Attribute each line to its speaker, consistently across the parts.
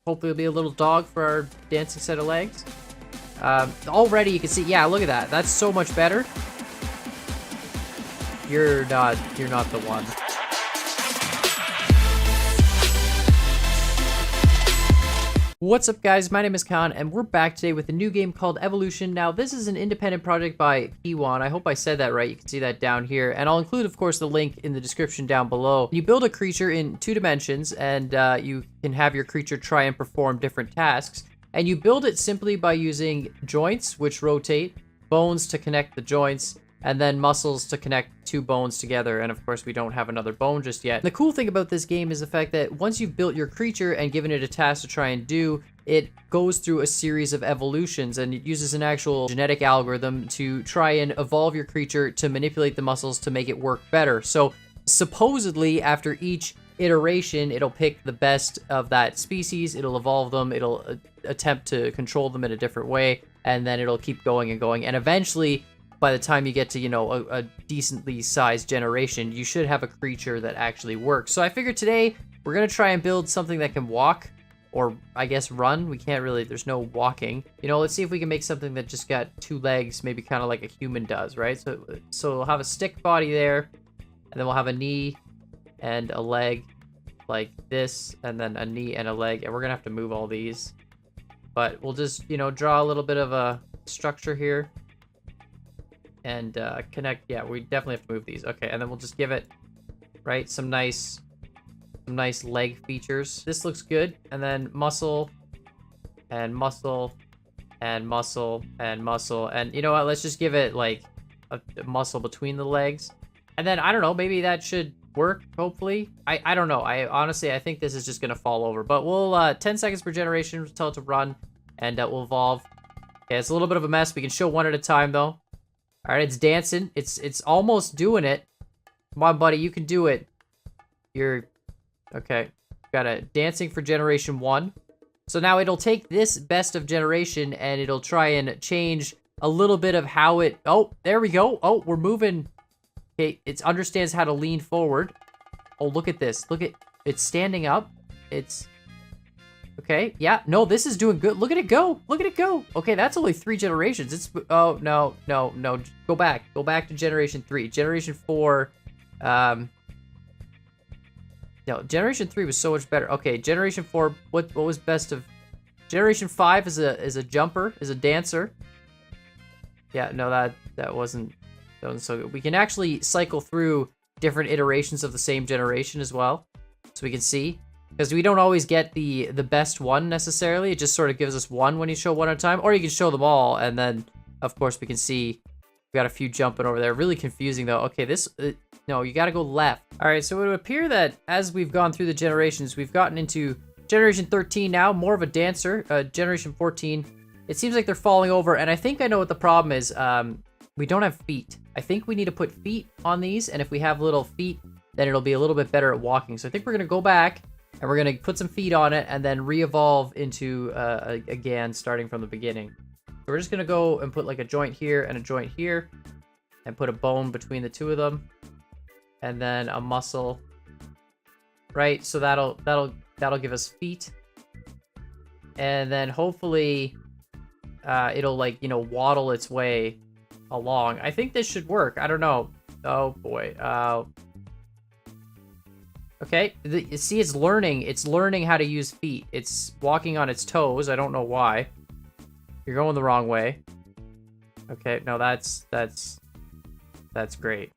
Speaker 1: hopefully it'll be a little dog for our dancing set of legs. Already you can see, yeah, look at that. That's so much better. You're not the one. What's up, guys? My name is Khan, and we're back today with a new game called Evolution. Now, this is an independent project by P1. I hope I said that right. You can see that down here. And I'll include, of course, the link in the description down below. You build a creature in 2 dimensions, and you can have your creature try and perform different tasks. And you build it simply by using joints, which rotate, bones to connect the joints, and then muscles to connect 2 bones together. And of course, we don't have another bone just yet. And the cool thing about this game is the fact that once you've built your creature and given it a task to try and do, it goes through a series of evolutions, and it uses an actual genetic algorithm to try and evolve your creature to manipulate the muscles to make it work better. So supposedly, after each iteration, it'll pick the best of that species, it'll evolve them, it'll attempt to control them in a different way, and then it'll keep going and going. And eventually, by the time you get to, you know, a decently sized generation, you should have a creature that actually works. So I figured today we're going to try and build something that can walk, or I guess run. We can't really, there's no walking. You know, let's see if we can make something that just got 2 legs, maybe kind of like a human does, right? So we'll have a stick body there, and then we'll have a knee and a leg like this, and then a knee and a leg, and we're going to have to move all these. But we'll just, you know, draw a little bit of a structure here. And connect, yeah, we definitely have to move these. Okay, and then we'll just give it, right, some nice leg features. This looks good. And then muscle, and muscle, and muscle, and muscle. And you know what, let's just give it like a muscle between the legs. And then, I don't know, maybe that should work, hopefully. I don't know. I think this is just gonna fall over. But we'll, 10 seconds per generation, we'll tell it to run, and we'll evolve. Okay, it's a little bit of a mess. We can show one at a time, though. All right, it's dancing. It's almost doing it. Come on, buddy, you can do it. You're okay. Got a dancing for generation 1. So now it'll take this best of generation and it'll try and change a little bit of how it. Oh, there we go. Oh, we're moving. Okay, it understands how to lean forward. Oh, look at this. Look at it's standing up. It's okay. Yeah. No, this is doing good. Look at it go. Look at it go. Okay, that's only 3 generations. It's oh no. Go back. Go back to generation 3. Generation 4. No, generation 3 was so much better. Okay, generation 4. What was best of? Generation 5 is a jumper, is a dancer. Yeah. No, that wasn't so good. We can actually cycle through different iterations of the same generation as well, so we can see. Because we don't always get the best one necessarily. It just sort of gives us one when you show one at a time. Or you can show them all, and then, of course, we can see we got a few jumping over there. Really confusing, though. Okay, no, you got to go left. All right, so it would appear that as we've gone through the generations, we've gotten into Generation 13 now, more of a dancer. Generation 14, it seems like they're falling over, and I think I know what the problem is. We don't have feet. I think we need to put feet on these, and if we have little feet, then it'll be a little bit better at walking. So I think we're going to go back, and we're going to put some feet on it and then re-evolve into, again, starting from the beginning. So we're just going to go and put like a joint here and a joint here and put a bone between the 2 of them. And then a muscle. Right? So that'll give us feet. And then hopefully it'll like, you know, waddle its way along. I think this should work. I don't know. Oh boy. Okay, you see it's learning how to use feet. It's walking on its toes. I don't know why. You're going the wrong way. Okay, no, that's great.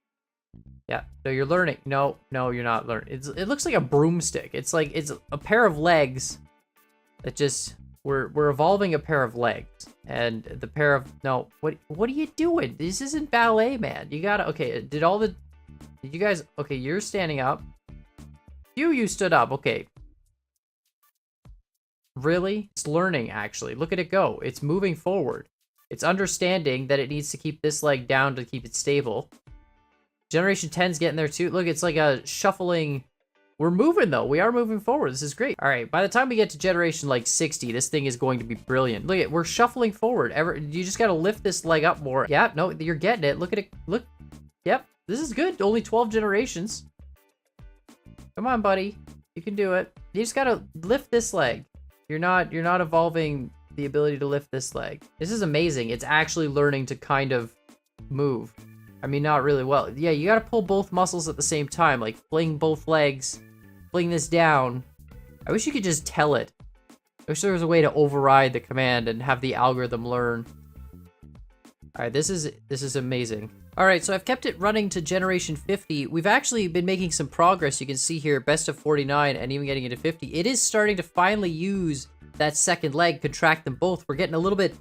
Speaker 1: Yeah, no, you're learning. No, you're not learning. It looks like a broomstick. It's like, it's a pair of legs that just, we're evolving a pair of legs. And the pair of, no, what are you doing? This isn't ballet, man. You gotta, okay, did you guys, okay, you're standing up. You stood up. Okay. Really? It's learning, actually. Look at it go. It's moving forward. It's understanding that it needs to keep this leg down to keep it stable. Generation 10's getting there, too. Look, it's like a shuffling. We're moving, though. We are moving forward. This is great. All right. By the time we get to generation, like, 60, this thing is going to be brilliant. Look at, we're shuffling forward. You just got to lift this leg up more. Yeah, no, you're getting it. Look at it. Look. Yep. This is good. Only 12 generations. Come on, buddy. You can do it. You just gotta lift this leg. You're not evolving the ability to lift this leg. This is amazing. It's actually learning to kind of move. I mean, not really well. Yeah, you gotta pull both muscles at the same time, like fling both legs, fling this down. I wish you could just tell it. I wish there was a way to override the command and have the algorithm learn. All right, this is amazing. All right, so I've kept it running to generation 50. We've actually been making some progress. You can see here, best of 49 and even getting into 50. It is starting to finally use that second leg, contract them both. We're getting a little bit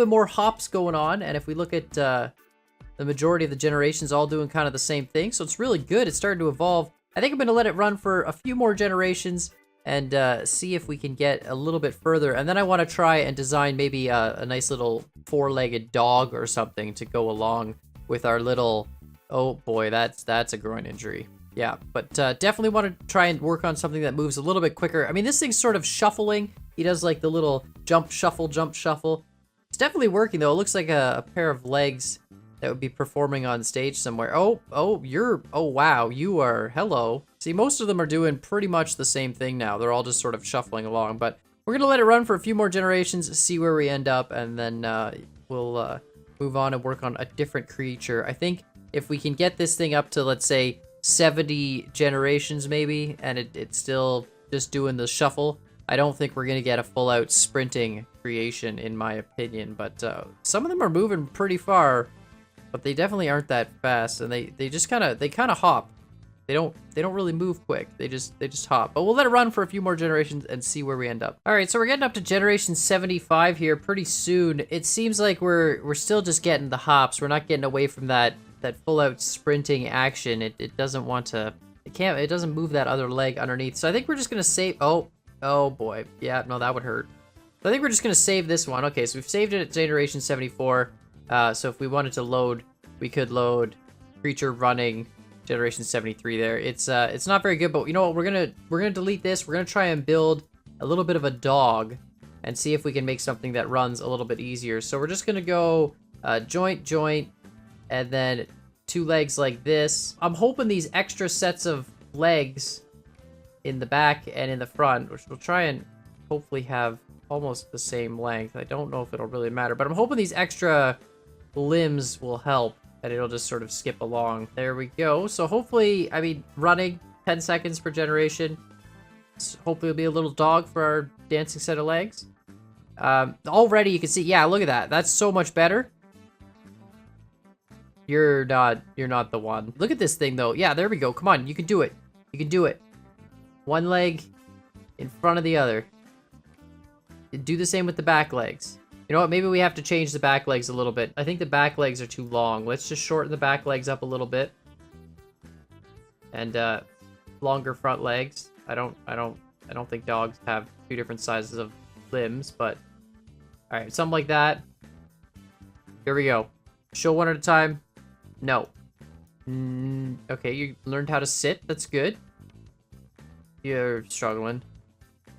Speaker 1: more hops going on. And if we look at the majority of the generations all doing kind of the same thing. So it's really good. It's starting to evolve. I think I'm going to let it run for a few more generations and see if we can get a little bit further. And then I want to try and design maybe a nice little four-legged dog or something to go along with our little, oh boy, that's a groin injury. Yeah, but definitely want to try and work on something that moves a little bit quicker. I mean, this thing's sort of shuffling. He does like the little jump, shuffle, jump, shuffle. It's definitely working though. It looks like a pair of legs that would be performing on stage somewhere. Oh, wow, you are, hello. See, most of them are doing pretty much the same thing now. They're all just sort of shuffling along, but we're gonna let it run for a few more generations, see where we end up, and then we'll move on and work on a different creature. I think if we can get this thing up to, let's say, 70 generations maybe, and it's still just doing the shuffle, I don't think we're gonna get a full-out sprinting creation, in my opinion, but some of them are moving pretty far, but they definitely aren't that fast, and they just kind of hop. They don't really move quick. They just hop. But we'll let it run for a few more generations and see where we end up. All right, so we're getting up to generation 75 here pretty soon. It seems like we're still just getting the hops. We're not getting away from that full out sprinting action. It doesn't want to. It doesn't move that other leg underneath. So I think we're just gonna save. Oh boy. Yeah, no, that would hurt. So I think we're just gonna save this one. Okay, so we've saved it at generation 74. So if we wanted to load, we could load creature running generation 73 there. It's not very good, but you know what? We're gonna delete this. We're gonna try and build a little bit of a dog and see if we can make something that runs a little bit easier. So we're just gonna go joint, and then two legs like this. I'm hoping these extra sets of legs in the back and in the front, which we'll try and hopefully have almost the same length. I don't know if it'll really matter, but I'm hoping these extra limbs will help and it'll just sort of skip along. There we go. So hopefully, I mean, running 10 seconds per generation. So hopefully it'll be a little dog for our dancing set of legs. Already you can see, yeah, look at that. That's so much better. You're not the one. Look at this thing though. Yeah, there we go. Come on, you can do it. You can do it. One leg in front of the other. Do the same with the back legs. You know what? Maybe we have to change the back legs a little bit. I think the back legs are too long. Let's just shorten the back legs up a little bit. And longer front legs. I don't think dogs have two different sizes of limbs, but all right, something like that. Here we go. Show one at a time. No. Okay, you learned how to sit. That's good. You're struggling.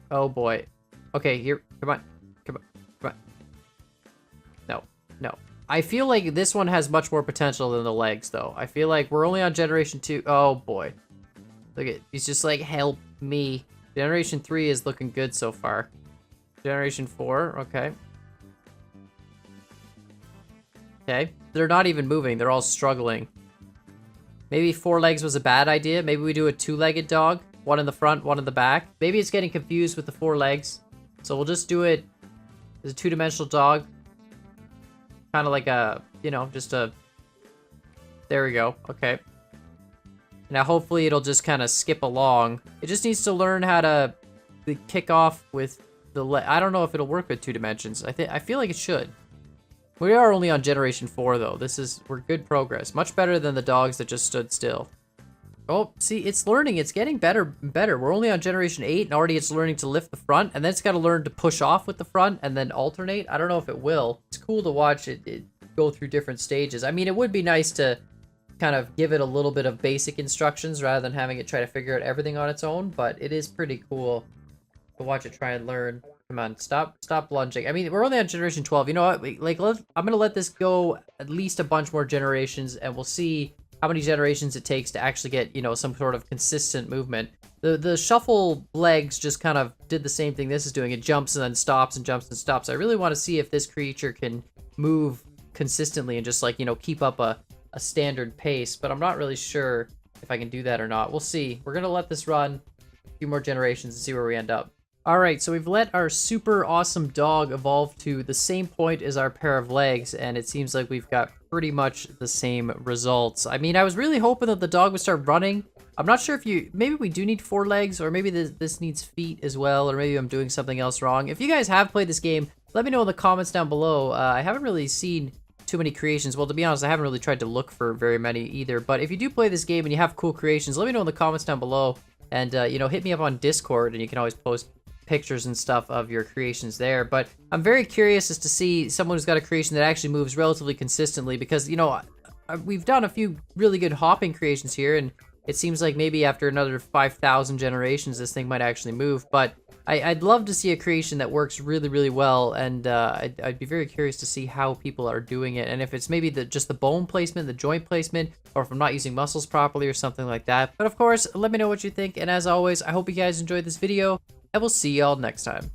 Speaker 1: Oh boy. Okay, here. Come on. No. I feel like this one has much more potential than the legs, though. I feel like we're only on generation 2. Oh boy. Look at, he's just like, help me. Generation 3 is looking good so far. Generation 4, okay. Okay, they're not even moving. They're all struggling. Maybe 4 legs was a bad idea. Maybe we do a 2-legged dog. One in the front, one in the back. Maybe it's getting confused with the 4 legs. So we'll just do it as a 2-dimensional dog. Kind of like a, you know, just a... There we go. Okay. Now hopefully it'll just kind of skip along. It just needs to learn how to kick off with the I don't know if it'll work with 2 dimensions. I feel like it should. We are only on generation 4 though. We're good progress. Much better than the dogs that just stood still. Oh, see, it's learning. It's getting better and better. We're only on generation 8 and already it's learning to lift the front, and then it's got to learn to push off with the front and then alternate. I don't know if it will. It's cool to watch it go through different stages. I mean, it would be nice to kind of give it a little bit of basic instructions rather than having it try to figure out everything on its own, but it is pretty cool to watch it try and learn. Come on, stop lunging. I mean, we're only on generation 12. You know what? I'm going to let this go at least a bunch more generations, and we'll see how many generations it takes to actually get, you know, some sort of consistent movement. The shuffle legs just kind of did the same thing this is doing. It jumps and then stops and jumps and stops. I really want to see if this creature can move consistently and just, like, you know, keep up a standard pace, but I'm not really sure if I can do that or not. We'll see. We're gonna let this run a few more generations and see where we end up. All right, so we've let our super awesome dog evolve to the same point as our pair of legs, and it seems like we've got pretty much the same results. I mean, I was really hoping that the dog would start running. I'm not sure if maybe we do need 4 legs, or maybe this needs feet as well, or maybe I'm doing something else wrong. If you guys have played this game, let me know in the comments down below. I haven't really seen too many creations. Well, to be honest, I haven't really tried to look for very many either, but if you do play this game and you have cool creations, let me know in the comments down below, and you know, hit me up on Discord, and you can always post pictures and stuff of your creations there. But I'm very curious as to see someone who's got a creation that actually moves relatively consistently, because, you know, we've done a few really good hopping creations here, and it seems like maybe after another 5,000 generations this thing might actually move. But I'd love to see a creation that works really, really well, and I'd be very curious to see how people are doing it, and if it's maybe just the bone placement, the joint placement, or if I'm not using muscles properly or something like that. But of course, let me know what you think, and as always, I hope you guys enjoyed this video, and we'll see y'all next time.